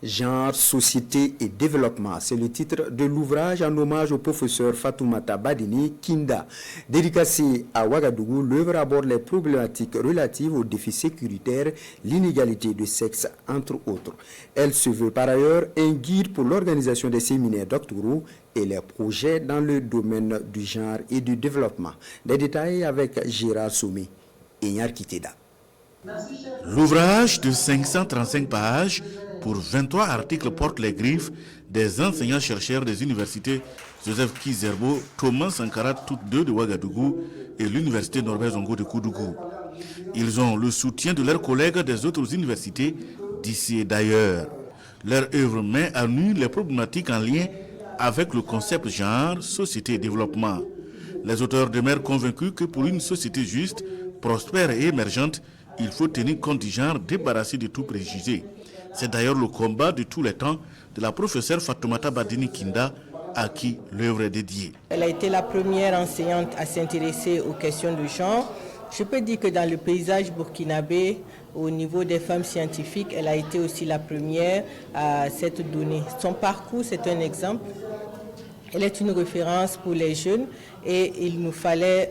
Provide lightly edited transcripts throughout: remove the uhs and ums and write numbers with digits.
Genre, société et développement, c'est le titre de l'ouvrage en hommage au professeur Fatoumata Badini Kinda. Dédicacé à Ouagadougou, l'œuvre aborde les problématiques relatives aux défis sécuritaires, l'inégalité de sexe, entre autres. Elle se veut par ailleurs un guide pour l'organisation des séminaires doctoraux et les projets dans le domaine du genre et du développement. Des détails avec Gérard Soumi et Nyar Kiteda. L'ouvrage de 535 pages pour 23 articles porte les griffes des enseignants-chercheurs des universités Joseph Kizerbo, Thomas Sankara, toutes deux de Ouagadougou, et l'université Norbert Zongo de Koudougou. Ils ont le soutien de leurs collègues des autres universités d'ici et d'ailleurs. Leur œuvre met à nu les problématiques en lien avec le concept genre, société et développement. Les auteurs demeurent convaincus que pour une société juste, prospère et émergente, il faut tenir compte du genre débarrassé de tout préjugé. C'est d'ailleurs le combat de tous les temps de la professeure Fatoumata Badini Kinda, à qui l'œuvre est dédiée. Elle a été la première enseignante à s'intéresser aux questions de genre. Je peux dire que dans le paysage burkinabé, au niveau des femmes scientifiques, elle a été aussi la première à s'être donnée. Son parcours, c'est un exemple. Elle est une référence pour les jeunes et il nous fallait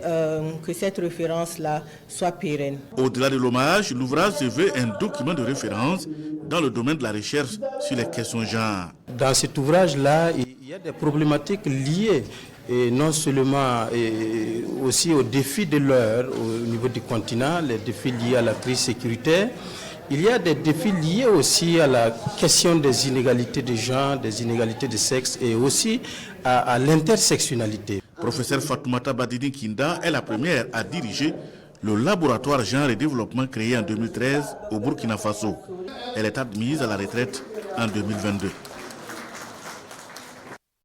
que cette référence-là soit pérenne. Au-delà de l'hommage, l'ouvrage se veut un document de référence dans le domaine de la recherche sur les questions genre. Dans cet ouvrage-là, il y a des problématiques liées et non seulement aussi aux défis de l'heure au niveau du continent, les défis liés à la crise sécuritaire. Il y a des défis liés aussi à la question des inégalités de genre, des inégalités de sexe et aussi à l'intersectionnalité. Professeur Fatoumata Badini Kinda est la première à diriger le laboratoire genre et développement créé en 2013 au Burkina Faso. Elle est admise à la retraite en 2022.